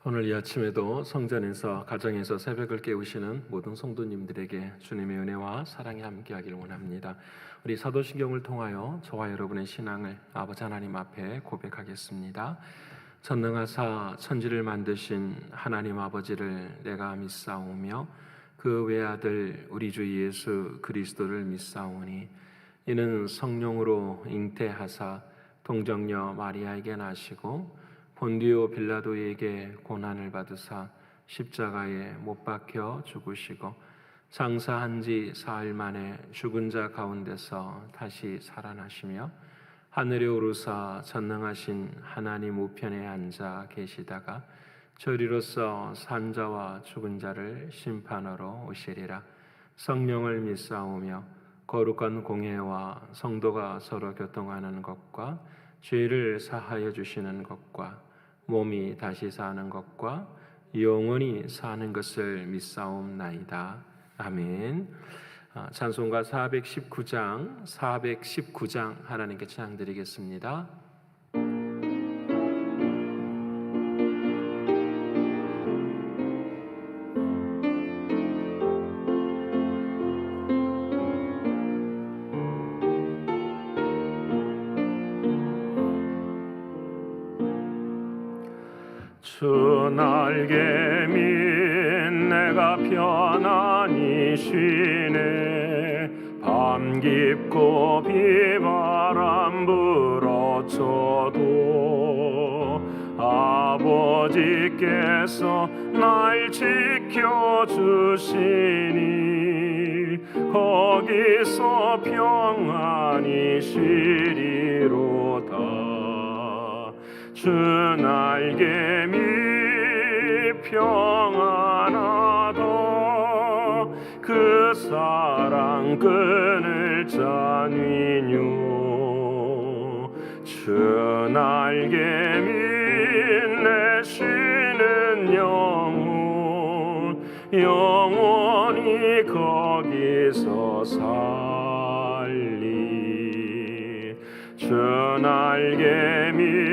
오늘 이 아침에도 성전에서 가정에서 새벽을 깨우시는 모든 성도님들에게 주님의 은혜와 사랑이 함께하기를 원합니다. 우리 사도신경을 통하여 저와 여러분의 신앙을 아버지 하나님 앞에 고백하겠습니다. 전능하사 천지를 만드신 하나님 아버지를 내가 믿사오며 그 외아들 우리 주 예수 그리스도를 믿사오니 이는 성령으로 잉태하사 동정녀 마리아에게 나시고 본디오 빌라도에게 고난을 받으사 십자가에 못 박혀 죽으시고 장사한 지 사흘 만에 죽은 자 가운데서 다시 살아나시며 하늘에 오르사 전능하신 하나님 우편에 앉아 계시다가 저리로서 산자와 죽은 자를 심판하러 오시리라. 성령을 믿사오며 거룩한 공회와 성도가 서로 교통하는 것과 죄를 사하여 주시는 것과 몸이 다시 사는 것과 영원히 사는 것을 믿사옵나이다. 아멘. 찬송가 419장 하나님께 찬양드리겠습니다. 주 날개 밑 내가 편안히 쉬네. 밤 깊고 비바람 불어쳐도 아버지께서 날 지켜주시니 거기서 평안히 쉬리로다. 주 날개 밑 평안하다. 그 사랑 끊을 자니뇨. 주 날개 밑 내 쉬는 영원히 거기서 살리. 주 날개 밑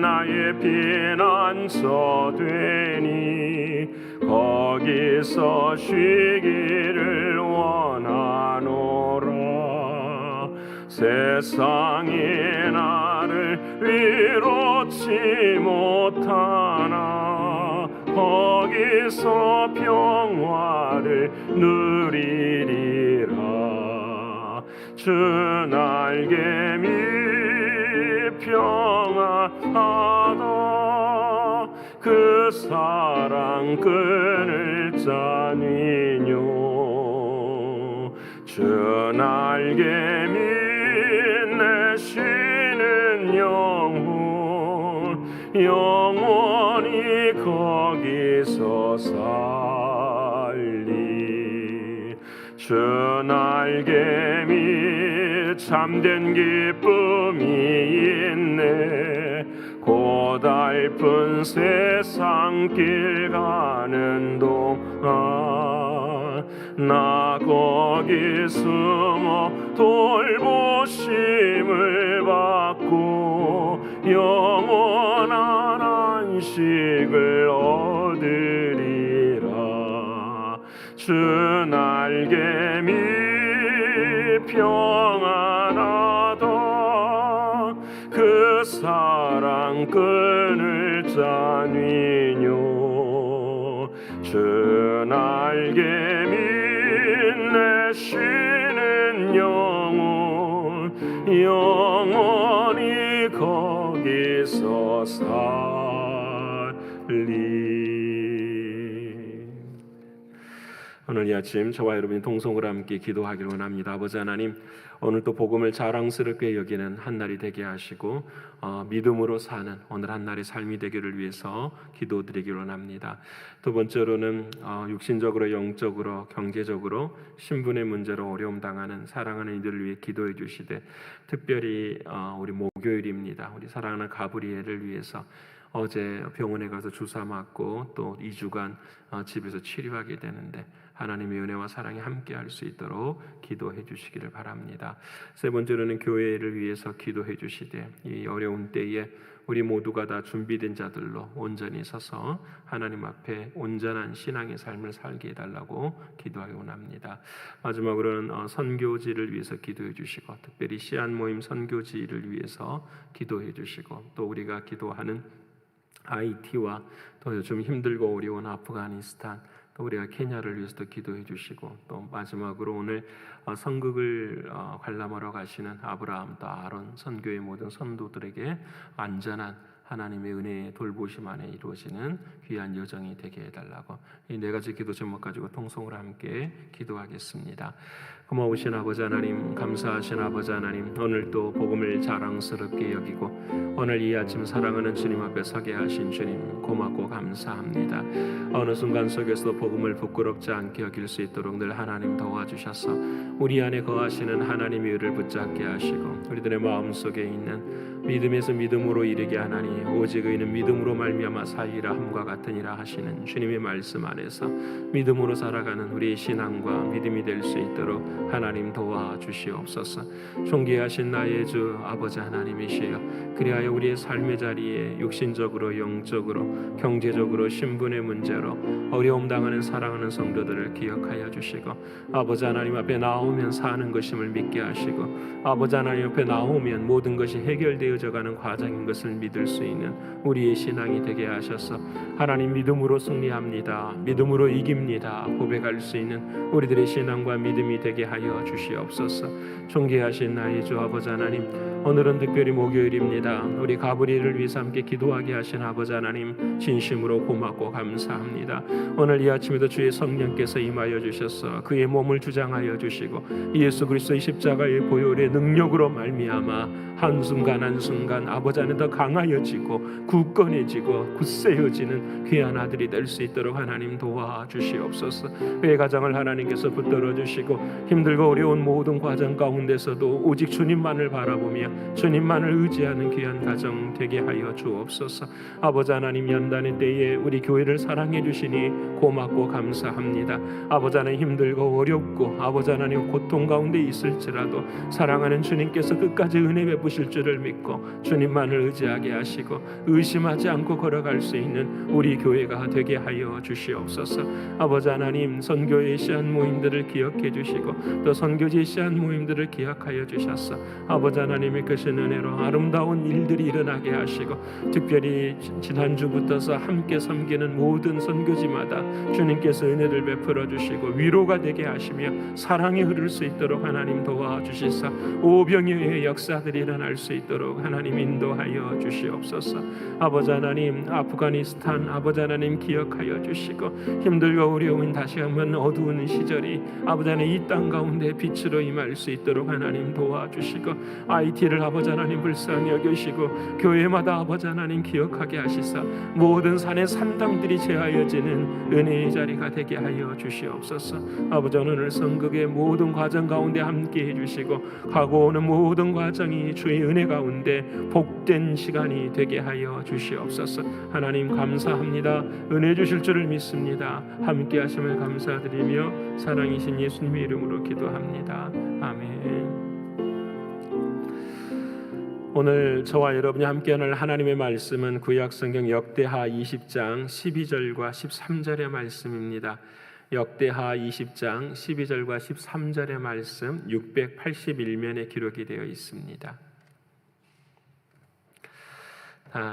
나의 피난처 되니 거기서 쉬기를 원하노라. 세상이 나를 위로치 못하나 거기서 평화를 누리리라. 주 날개 밑 평안하다. 그 사랑 끊을 자니뇨. 주 날개 밑 내 쉬는 영원히 거기서 살리. 주 날개 밑 참된 기쁨이 있네. 고달픈 세상 길 가는 동안 나 거기 숨어 돌보심을 받고 영원한 안식을 얻으리라. 주 날개 밑 평안하다. 그 사랑 끊을 자니뇨. 주 날개 밑 내 쉬는 영원히 거기서 살리. 오늘 이 아침 저와 여러분이 동성으로 함께 기도하기를 원합니다. 아버지 하나님, 오늘 또 복음을 자랑스럽게 여기는 한 날이 되게 하시고 믿음으로 사는 오늘 한 날의 삶이 되기를 위해서 기도드리기를 원합니다. 두 번째로는 육신적으로, 영적으로, 경제적으로 신분의 문제로 어려움 당하는 사랑하는 이들을 위해 기도해 주시되, 특별히 우리 목요일입니다. 우리 사랑하는 가브리엘을 위해서 어제 병원에 가서 주사 맞고 또 2주간 집에서 치료하게 되는데 하나님의 은혜와 사랑이 함께할 수 있도록 기도해 주시기를 바랍니다. 세 번째로는 교회를 위해서 기도해 주시되, 이 어려운 때에 우리 모두가 다 준비된 자들로 온전히 서서 하나님 앞에 온전한 신앙의 삶을 살게 해달라고 기도하기 원합니다. 마지막으로는 선교지를 위해서 기도해 주시고, 특별히 시안 모임 선교지를 위해서 기도해 주시고, 또 우리가 기도하는 하이티와 또 요즘 힘들고 어려운 아프가니스탄, 또 우리가 케냐를 위해서도 기도해 주시고, 또 마지막으로 오늘 선국을 관람하러 가시는 아브라함 또 아론 선교의 모든 선도들에게 안전한 하나님의 은혜의 돌보심 안에 이루어지는 귀한 여정이 되게 해달라고 이 네 가지 기도 제목 가지고 통성으로 함께 기도하겠습니다. 고마우신 아버지 하나님, 감사하신 아버지 하나님, 오늘도 복음을 자랑스럽게 여기고 오늘 이 아침 사랑하는 주님 앞에 서게 하신 주님 고맙고 감사합니다. 어느 순간 속에서도 복음을 부끄럽지 않게 여길 수 있도록 늘 하나님 도와주셔서 우리 안에 거하시는 하나님의 의를 붙잡게 하시고 우리들의 마음속에 있는 믿음에서 믿음으로 이르게 하나니 오직 의는 믿음으로 말미암아 사이라 함과 같으니라 하시는 주님의 말씀 안에서 믿음으로 살아가는 우리의 신앙과 믿음이 될 수 있도록 하나님 도와주시옵소서. 존귀하신 나의 주 아버지 하나님이시여, 그리하여 우리의 삶의 자리에 육신적으로 영적으로 경제적으로 신분의 문제로 어려움 당하는 사랑하는 성도들을 기억하여 주시고 아버지 하나님 앞에 나오면 사는 것임을 믿게 하시고 아버지 하나님 앞에 나오면 모든 것이 해결되어져 가는 과정인 것을 믿을 수 있는 우리의 신앙이 되게 하셔서 하나님 믿음으로 승리합니다, 믿음으로 이깁니다 고백할 수 있는 우리들의 신앙과 믿음이 되게 하여 주시옵소서. 존귀하신 나의 주 아버지 하나님, 오늘은 특별히 목요일입니다. 우리 가브리엘을 위해서 함께 기도하게 하신 아버지 하나님 진심으로 고맙고 감사합니다. 오늘 이 아침에도 주의 성령께서 임하여 주셔서 그의 몸을 주장하여 주시고 예수 그리스도의 십자가의 보혈의 능력으로 말미암아 한순간 한순간 아버지 안에 더 강하여지고 굳건해지고 굳세어지는 귀한 아들이 될 수 있도록 하나님 도와주시옵소서. 그의 가정을 하나님께서 붙들어 주시고 힘들고 어려운 모든 과정 가운데서도 오직 주님만을 바라보며 주님만을 의지하는 귀한 가정 되게 하여 주옵소서. 아버지 하나님, 연단의 때에 우리 교회를 사랑해 주시니 고맙고 감사합니다. 아버지 하나님, 힘들고 어렵고 아버지 하나님 고통 가운데 있을지라도 사랑하는 주님께서 끝까지 은혜 베푸실 줄을 믿고 주님만을 의지하게 하시고 의심하지 않고 걸어갈 수 있는 우리 교회가 되게 하여 주시옵소서. 아버지 하나님, 선교의 시한 모임들을 기억해 주시고 또 선교지의 시한 모임들을 기억하여 주셔서 아버지 하나님의 크신 은혜로 아름다운 일들이 일어나게 하시고 특별히 지난주부터서 함께 섬기는 모든 선교지마다 주님께서 은혜를 베풀어 주시고 위로가 되게 하시며 사랑이 흐를 수 있도록 하나님 도와주시사 오병이어의 역사들이 일어날 수 있도록 하나님 인도하여 주시옵소서. 아버지 하나님, 아프가니스탄 아버지 하나님 기억하여 주시고 힘들고 어려운 다시 한번 어두운 시절이 아버지 하나님 이 땅 가운데 빛으로 임할 수 있도록 하나님 도와주시고 IT를 아버지 하나님 불쌍히 여기시고 교회마다 아버지 하나님 기억하게 하시사 모든 산의 산당들이 제하여지는 은혜의 자리가 되게 하여 주시옵소서. 아버지 오늘 선극의 모든 과정 가운데 함께 해주시고 가고 오는 모든 과정이 주의 은혜 가운데 복된 시간이 되게 하여 주시옵소서. 하나님 감사합니다. 은혜 주실 줄을 믿습니다. 함께 하심을 감사드리며 사랑이신 예수님의 이름으로 기도합니다. 아멘. 오늘 저와 여러분이 함께하는 하나님의 말씀은 구약성경 역대하 20장 12절과 13절의 말씀입니다. 역대하 20장 12절과 13절의 말씀 681면에 기록이 되어 있습니다.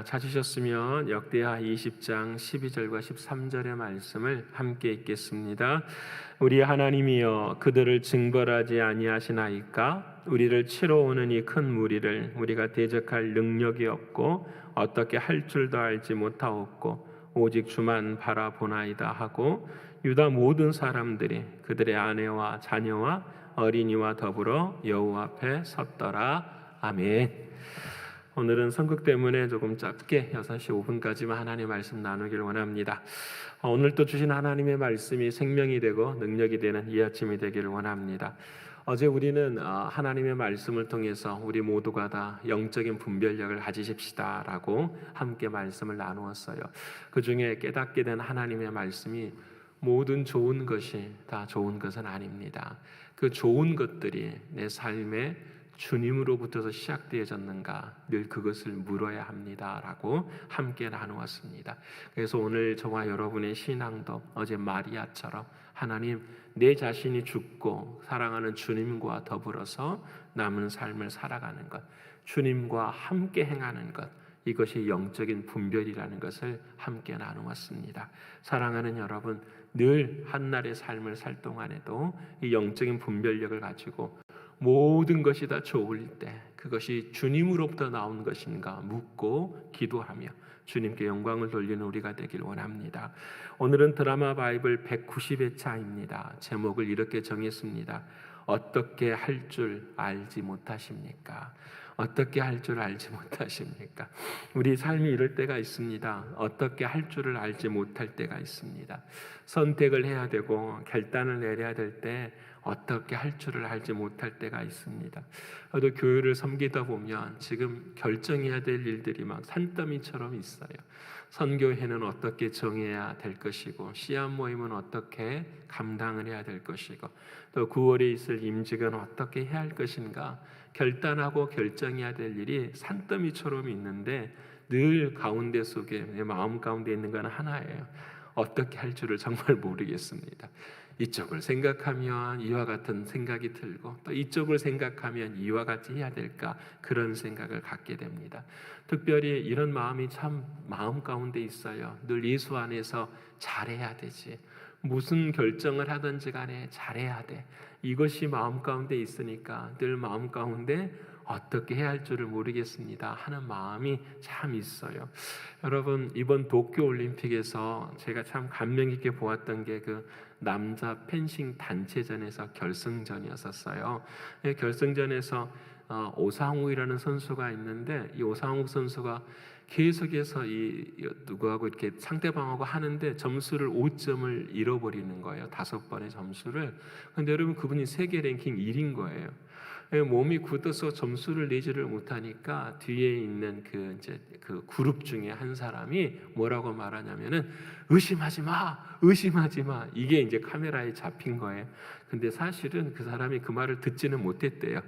찾으셨으면 역대하 20장 12절과 13절의 말씀을 함께 읽겠습니다. 우리 하나님이여, 그들을 징벌하지 아니하시나이까? 우리를 치러 오는 이 큰 무리를 우리가 대적할 능력이 없고 어떻게 할 줄도 알지 못하옵고 오직 주만 바라보나이다 하고 유다 모든 사람들이 그들의 아내와 자녀와 어린이와 더불어 여호와 앞에 섰더라. 아멘. 오늘은 선곡 때문에 조금 짧게 6시 5분까지만 하나님의 말씀 나누길 원합니다. 오늘 또 주신 하나님의 말씀이 생명이 되고 능력이 되는 이 아침이 되기를 원합니다. 어제 우리는 하나님의 말씀을 통해서 우리 모두가 다 영적인 분별력을 가지십시다라고 함께 말씀을 나누었어요. 그 중에 깨닫게 된 하나님의 말씀이 모든 좋은 것이 다 좋은 것은 아닙니다. 그 좋은 것들이 내 삶에 주님으로부터서 시작되어졌는가 늘 그것을 물어야 합니다라고 함께 나누었습니다. 그래서 오늘 저와 여러분의 신앙도 어제 마리아처럼 하나님, 내 자신이 죽고 사랑하는 주님과 더불어서 남은 삶을 살아가는 것, 주님과 함께 행하는 것, 이것이 영적인 분별이라는 것을 함께 나누었습니다. 사랑하는 여러분, 늘 한날의 삶을 살 동안에도 이 영적인 분별력을 가지고 모든 것이 다 좋을 때 그것이 주님으로부터 나온 것인가 묻고 기도하며 주님께 영광을 돌리는 우리가 되길 원합니다. 오늘은 드라마 바이블 190회차입니다. 제목을 이렇게 정했습니다. 어떻게 할 줄 알지 못하십니까? 어떻게 할 줄 알지 못하십니까? 우리 삶이 이럴 때가 있습니다. 어떻게 할 줄을 알지 못할 때가 있습니다. 선택을 해야 되고 결단을 내려야 될 때 어떻게 할 줄을 알지 못할 때가 있습니다. 저도 교회를 섬기다 보면 지금 결정해야 될 일들이 막 산더미처럼 있어요. 선교회는 어떻게 정해야 될 것이고 시험 모임은 어떻게 감당을 해야 될 것이고 또 9월에 있을 임직은 어떻게 해야 할 것인가 결단하고 결정해야 될 일이 산더미처럼 있는데 늘 가운데 속에 내 마음 가운데 있는 건 하나예요. 어떻게 할 줄을 정말 모르겠습니다. 이쪽을 생각하면 이와 같은 생각이 들고 또 이쪽을 생각하면 이와 같이 해야 될까 그런 생각을 갖게 됩니다. 특별히 이런 마음이 참 마음 가운데 있어요. 늘 예수 안에서 잘해야 되지. 무슨 결정을 하든지 간에 잘해야 돼. 이것이 마음 가운데 있으니까 늘 마음 가운데 어떻게 해야 할 줄을 모르겠습니다 하는 마음이 참 있어요. 여러분, 이번 도쿄올림픽에서 제가 참 감명 깊게 보았던 게 그 남자 펜싱 단체전에서 결승전이었어요. 결승전에서 오상욱이라는 선수가 있는데 이 오상욱 선수가 계속해서 누구하고 이렇게 상대방하고 하는데 점수를 5점을 잃어버리는 거예요. 5번의 점수를. 근데 여러분, 그분이 세계 랭킹 1인 거예요. 몸이 굳어서 점수를 내지를 못하니까 뒤에 있는 그 그룹 중에 한 사람이 뭐라고 말하냐면은 의심하지 마, 의심하지 마. 이게 이제 카메라에 잡힌 거예요. 근데 사실은 그 사람이 그 말을 듣지는 못했대요.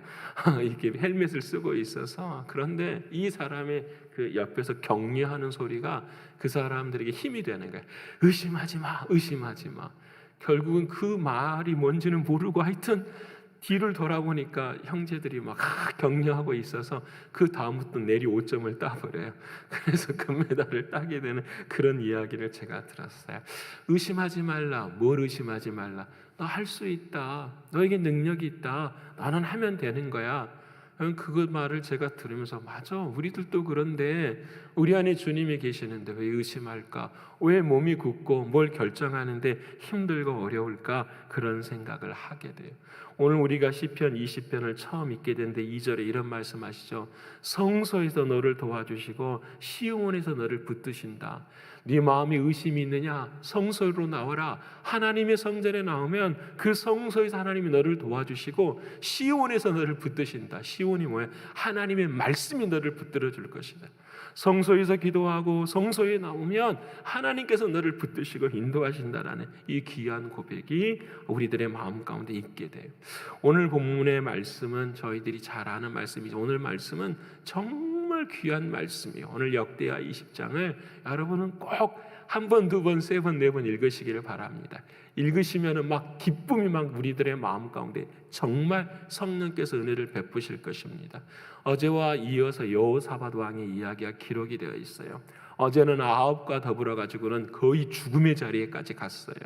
이게 헬멧을 쓰고 있어서. 그런데 이 사람의 그 옆에서 격려하는 소리가 그 사람들에게 힘이 되는 거예요. 의심하지 마, 의심하지 마. 결국은 그 말이 뭔지는 모르고 하여튼 뒤를 돌아보니까 형제들이 막 격려하고 있어서 그 다음부터 내리 5점을 따버려요. 그래서 금메달을 따게 되는 그런 이야기를 제가 들었어요. 의심하지 말라. 뭘 의심하지 말라. 너 할 수 있다. 너에게 능력이 있다. 나는 하면 되는 거야. 그 말을 제가 들으면서 맞아, 우리들도 그런데 우리 안에 주님이 계시는데 왜 의심할까? 왜 몸이 굳고 뭘 결정하는데 힘들고 어려울까? 그런 생각을 하게 돼요. 오늘 우리가 시편 20편을 처음 읽게 되는데 2절에 이런 말씀하시죠. 성소에서 너를 도와주시고 시온에서 너를 붙드신다. 네 마음에 의심이 있느냐? 성소로 나와라. 하나님의 성전에 나오면 그 성소에서 하나님이 너를 도와주시고 시온에서 너를 붙드신다. 시온이 뭐야? 하나님의 말씀이 너를 붙들어 줄 것이다. 성소에서 기도하고 성소에 나오면 하나님께서 너를 붙드시고 인도하신다라는 이 귀한 고백이 우리들의 마음 가운데 있게 돼요. 오늘 본문의 말씀은 저희들이 잘 아는 말씀이죠. 오늘 말씀은 정말 귀한 말씀이에요. 오늘 역대하 20장을 여러분은 꼭 한 번, 두 번, 세 번, 네 번 읽으시기를 바랍니다. 읽으시면은 막 기쁨이 막 우리들의 마음 가운데 정말 성령께서 은혜를 베푸실 것입니다. 어제와 이어서 여호사밧 왕의 이야기가 기록이 되어 있어요. 어제는 아합과 더불어 가지고는 거의 죽음의 자리에까지 갔어요.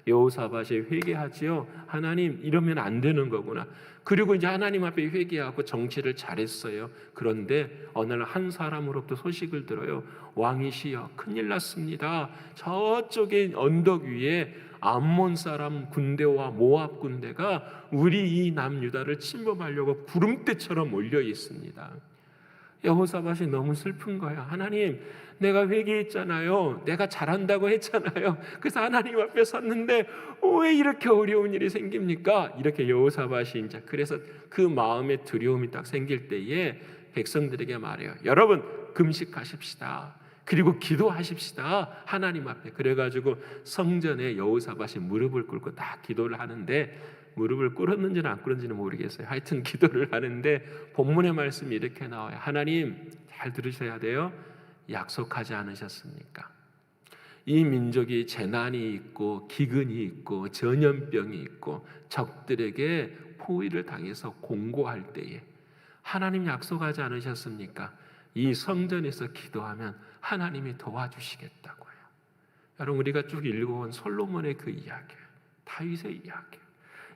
여호사밧이 회개하지요. 하나님, 이러면 안 되는 거구나. 그리고 이제 하나님 앞에 회개하고 정치를 잘했어요. 그런데 어느 날 한 사람으로부터 소식을 들어요. 왕이시여, 큰일 났습니다. 저쪽에 언덕 위에 암몬 사람 군대와 모압 군대가 우리 이 남유다를 침범하려고 구름대처럼 몰려 있습니다. 여호사밧이 너무 슬픈 거야. 하나님, 내가 회개했잖아요. 내가 잘한다고 했잖아요. 그래서 하나님 앞에 섰는데 왜 이렇게 어려운 일이 생깁니까? 이렇게 여호사밧이 이제 그래서 그 마음에 두려움이 딱 생길 때에 백성들에게 말해요. 여러분, 금식하십시다. 그리고 기도하십시다. 하나님 앞에. 그래가지고 성전에 여호사밧이 무릎을 꿇고 딱 기도를 하는데 무릎을 꿇었는지는 안 꿇었는지는 모르겠어요. 하여튼 기도를 하는데 본문의 말씀이 이렇게 나와요. 하나님, 잘 들으셔야 돼요. 약속하지 않으셨습니까? 이 민족이 재난이 있고 기근이 있고 전염병이 있고 적들에게 포위를 당해서 공고할 때에 하나님 약속하지 않으셨습니까? 이 성전에서 기도하면 하나님이 도와주시겠다고요. 여러분, 우리가 쭉 읽어온 솔로몬의 그 이야기예요. 다윗의 이야기예요.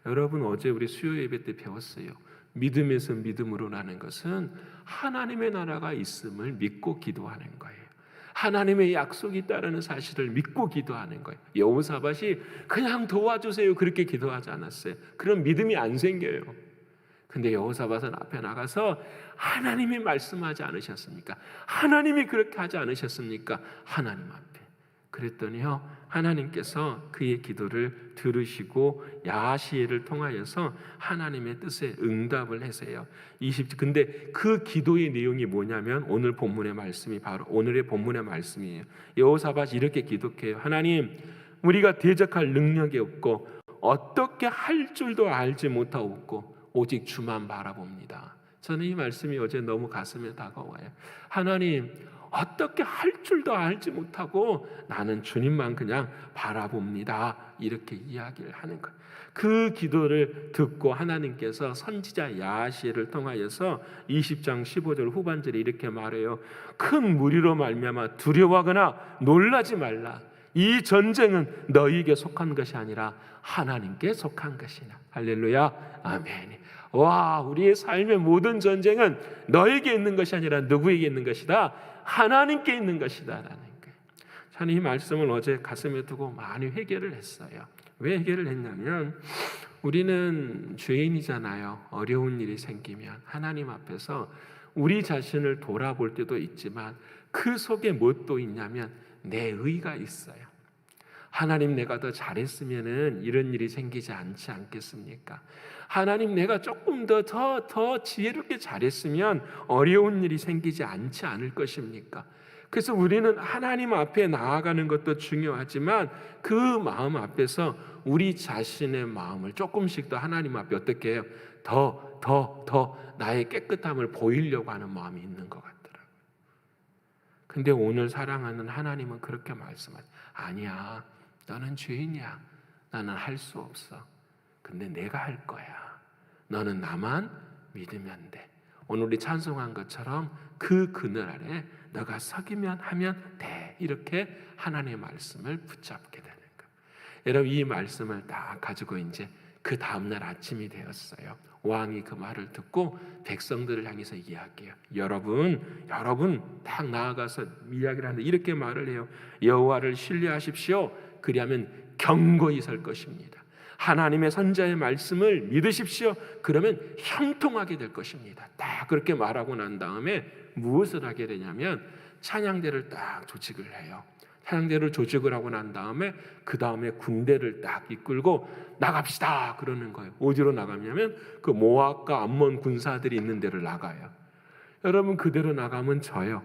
여러분, 어제 우리 수요 예배 때 배웠어요. 믿음에서 믿음으로라는 것은 하나님의 나라가 있음을 믿고 기도하는 거예요. 하나님의 약속이 있다는 사실을 믿고 기도하는 거예요. 여호사밧이 그냥 도와주세요 그렇게 기도하지 않았어요. 그런 믿음이 안 생겨요. 근데 여호사밧은 앞에 나가서 하나님이 말씀하지 않으셨습니까? 하나님이 그렇게 하지 않으셨습니까? 하나님 앞에. 그랬더니요, 하나님께서 그의 기도를 들으시고 야하시엘을 통하여서 하나님의 뜻에 응답을 하세요. 근데 그 기도의 내용이 뭐냐면 오늘 본문의 말씀이 바로 오늘의 본문의 말씀이에요. 여호사밧이 이렇게 기도해요. 하나님, 우리가 대적할 능력이 없고 어떻게 할 줄도 알지 못하고 오직 주만 바라봅니다. 저는 이 말씀이 어제 너무 가슴에 다가와요. 하나님, 어떻게 할 줄도 알지 못하고 나는 주님만 그냥 바라봅니다. 이렇게 이야기를 하는 거예요. 그 기도를 듣고 하나님께서 선지자 야하시엘을 통하여서 20장 15절 후반절에 이렇게 말해요. 큰 무리로 말미암아 두려워하거나 놀라지 말라. 이 전쟁은 너희에게 속한 것이 아니라 하나님께 속한 것이나. 할렐루야, 아멘. 와, 우리의 삶의 모든 전쟁은 너에게 있는 것이 아니라 누구에게 있는 것이다? 하나님께 있는 것이다 라는 거예요. 저는 이 말씀을 어제 가슴에 두고 많이 회개를 했어요. 왜 회개를 했냐면 우리는 죄인이잖아요. 어려운 일이 생기면 하나님 앞에서 우리 자신을 돌아볼 때도 있지만 그 속에 무엇도 있냐면 내 의가 있어요. 하나님, 내가 더 잘했으면은 이런 일이 생기지 않지 않겠습니까? 하나님, 내가 조금 더 지혜롭게 잘했으면 어려운 일이 생기지 않지 않을 것입니까? 그래서 우리는 하나님 앞에 나아가는 것도 중요하지만 그 마음 앞에서 우리 자신의 마음을 조금씩 더 하나님 앞에 어떻게 해요? 더 나의 깨끗함을 보이려고 하는 마음이 있는 것 같더라고요. 근데 오늘 사랑하는 하나님은 그렇게 말씀하세요. 아니야, 너는 죄인이야. 나는 할 수 없어. 근데 내가 할 거야. 너는 나만 믿으면 돼. 오늘 우리 찬송한 것처럼 그 그늘 아래 너가 서기면 하면 돼. 이렇게 하나님의 말씀을 붙잡게 되는 거예요. 여러분, 이 말씀을 다 가지고 이제 그 다음날 아침이 되었어요. 왕이 그 말을 듣고 백성들을 향해서 이야기해요. 여러분 딱 나아가서 이야기를 하는데 이렇게 말을 해요. 여호와를 신뢰하십시오. 그리하면 견고히 설 것입니다. 하나님의 선자의 말씀을 믿으십시오. 그러면 형통하게 될 것입니다. 딱 그렇게 말하고 난 다음에 무엇을 하게 되냐면 찬양대를 딱 조직을 해요. 찬양대를 조직을 하고 난 다음에 그 다음에 군대를 딱 이끌고 나갑시다 그러는 거예요. 어디로 나가냐면 그 모압과 암몬 군사들이 있는 데를 나가요. 여러분, 그대로 나가면 져요.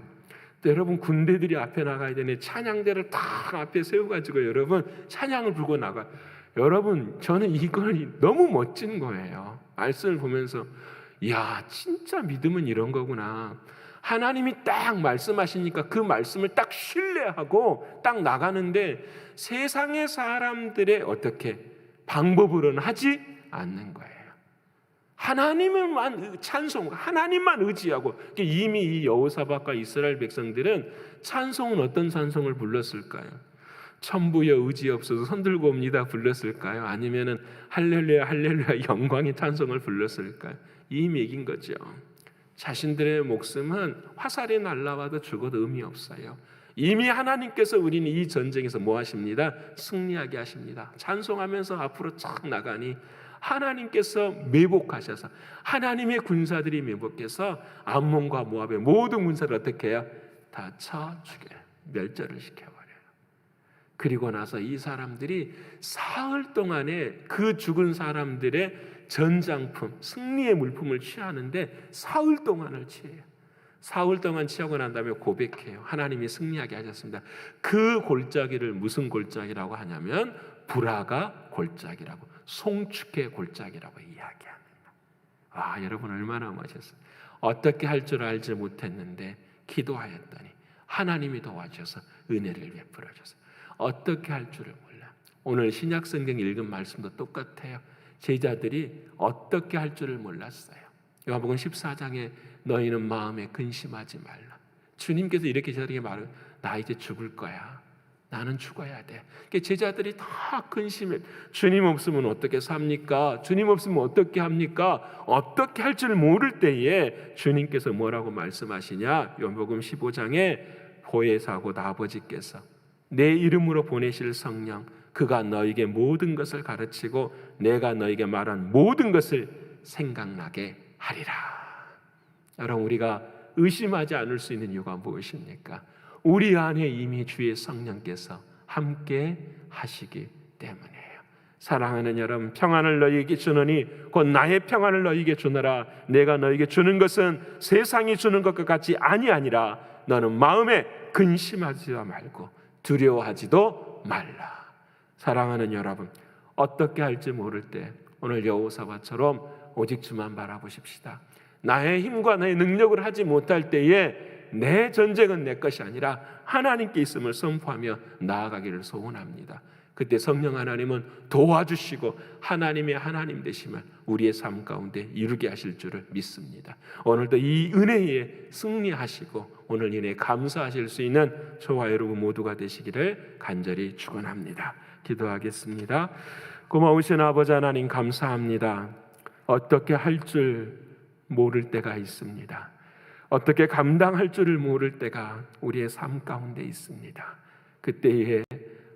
여러분, 군대들이 앞에 나가야 되네. 찬양대를 딱 앞에 세워가지고 여러분 찬양을 불고 나가. 여러분, 저는 이걸 너무 멋진 거예요. 말씀을 보면서 이야, 진짜 믿음은 이런 거구나. 하나님이 딱 말씀하시니까 그 말씀을 딱 신뢰하고 딱 나가는데 세상의 사람들의 어떻게 방법으로는 하지 않는 거예요. 하나님만 찬송, 하나님만 의지하고. 이미 이 여호사밧과 이스라엘 백성들은 찬송은 어떤 찬송을 불렀을까요? 천부여 의지없어서 손들고 옵니다 불렀을까요? 아니면은 할렐루야 할렐루야 영광의 찬송을 불렀을까요? 이미 이긴 거죠. 자신들의 목숨은 화살이 날라와도 죽어도 의미 없어요. 이미 하나님께서 우리는 이 전쟁에서 뭐 하십니다? 승리하게 하십니다. 찬송하면서 앞으로 쫙 나가니 하나님께서 매복하셔서 하나님의 군사들이 매복해서 암몬과 모압의 모든 군사를 어떻게 해요? 다 쳐 죽여요. 멸절을 시켜버려요. 그리고 나서 이 사람들이 사흘 동안에 그 죽은 사람들의 전장품, 승리의 물품을 취하는데 사흘 동안을 취해요. 사흘 동안 취하고 난 다음에 고백해요. 하나님이 승리하게 하셨습니다. 그 골짜기를 무슨 골짜기라고 하냐면 브라가 골짜기라고. 송축의 골짜기라고 이야기합니다. 여러분 얼마나 멋졌어요. 어떻게 할 줄 알지 못했는데 기도하였더니 하나님이 도와주셔서 은혜를 베풀어 주셔서 어떻게 할 줄을 몰라. 오늘 신약 성경 읽은 말씀도 똑같아요. 제자들이 어떻게 할 줄을 몰랐어요. 요한복음 14장에 너희는 마음에 근심하지 말라. 주님께서 이렇게 제자들에게 말해요. 나 이제 죽을 거야. 나는 죽어야 돼. 제자들이 다 근심해. 주님 없으면 어떻게 삽니까? 주님 없으면 어떻게 합니까? 어떻게 할 줄 모를 때에 주님께서 뭐라고 말씀하시냐? 요한복음 15장에 보혜사고 아버지께서 내 이름으로 보내실 성령, 그가 너에게 모든 것을 가르치고 내가 너에게 말한 모든 것을 생각나게 하리라. 여러분, 우리가 의심하지 않을 수 있는 이유가 무엇입니까? 우리 안에 이미 주의 성령께서 함께 하시기 때문이에요. 사랑하는 여러분, 평안을 너희에게 주노니 곧 나의 평안을 너희에게 주노라. 내가 너희에게 주는 것은 세상이 주는 것과 같이 아니하니라. 너는 마음에 근심하지 말고 두려워하지도 말라. 사랑하는 여러분, 어떻게 할지 모를 때 오늘 여호사밧처럼 오직 주만 바라보십시다. 나의 힘과 나의 능력을 하지 못할 때에 내 전쟁은 내 것이 아니라 하나님께 있음을 선포하며 나아가기를 소원합니다. 그때 성령 하나님은 도와주시고 하나님의 하나님 되심을 우리의 삶 가운데 이루게 하실 줄을 믿습니다. 오늘도 이 은혜에 승리하시고 오늘 은혜에 감사하실 수 있는 저와 여러분 모두가 되시기를 간절히 축원합니다. 기도하겠습니다. 고마우신 아버지 하나님, 감사합니다. 어떻게 할 줄 모를 때가 있습니다. 어떻게 감당할 줄을 모를 때가 우리의 삶 가운데 있습니다. 그때에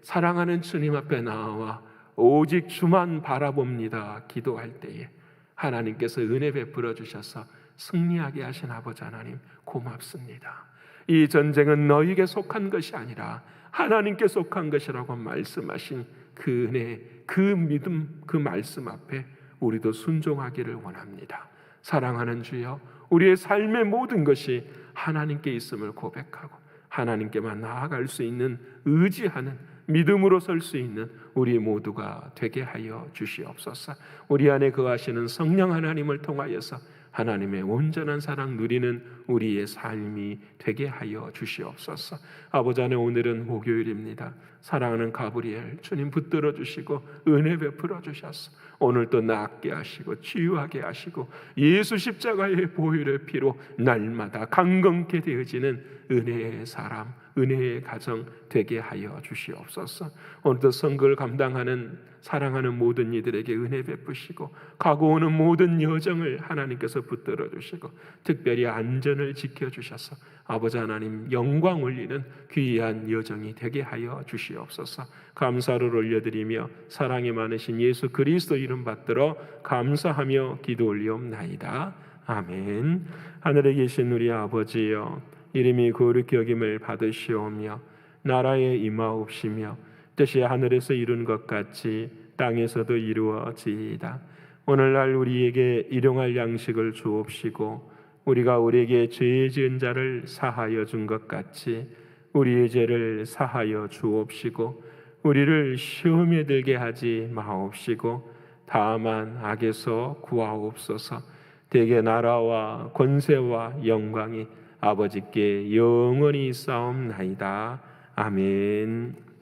사랑하는 주님 앞에 나와 오직 주만 바라봅니다 기도할 때에 하나님께서 은혜 베풀어 주셔서 승리하게 하신 아버지 하나님, 고맙습니다. 이 전쟁은 너희에게 속한 것이 아니라 하나님께 속한 것이라고 말씀하신 그 은혜, 그 믿음, 그 말씀 앞에 우리도 순종하기를 원합니다. 사랑하는 주여, 우리의 삶의 모든 것이 하나님께 있음을 고백하고 하나님께만 나아갈 수 있는, 의지하는, 믿음으로 설 수 있는 우리 모두가 되게 하여 주시옵소서. 우리 안에 거하시는 성령 하나님을 통하여서 하나님의 온전한 사랑 누리는 우리의 삶이 되게 하여 주시옵소서. 아버지 안에 오늘은 목요일입니다. 사랑하는 가브리엘 주님 붙들어 주시고 은혜 베풀어 주셔서 오늘도 낫게 하시고 치유하게 하시고 예수 십자가의 보혈의 피로 날마다 강건케 되어지는 은혜의 사람, 은혜의 가정 되게 하여 주시옵소서. 오늘도 선거를 감당하는 사랑하는 모든 이들에게 은혜 베푸시고 가고 오는 모든 여정을 하나님께서 붙들어 주시고 특별히 안전을 지켜주셔서 아버지 하나님 영광 올리는 귀한 여정이 되게 하여 주시옵소서. 감사를 올려드리며 사랑이 많으신 예수 그리스도 이름 받들어 감사하며 기도 올리옵나이다. 아멘. 하늘에 계신 우리 아버지여, 이름이 거룩히 여김을 받으시오며 나라에 임하옵시며 뜻이 하늘에서 이룬 것 같이 땅에서도 이루어지이다. 오늘날 우리에게 일용할 양식을 주옵시고 우리가 우리에게 죄 지은 자를 사하여 준 것 같이 우리의 죄를 사하여 주옵시고 우리를 시험에 들게 하지 마옵시고 다만 악에서 구하옵소서. 대개 나라와 권세와 영광이 아버지께 영원히 있사옵나이다. 아멘.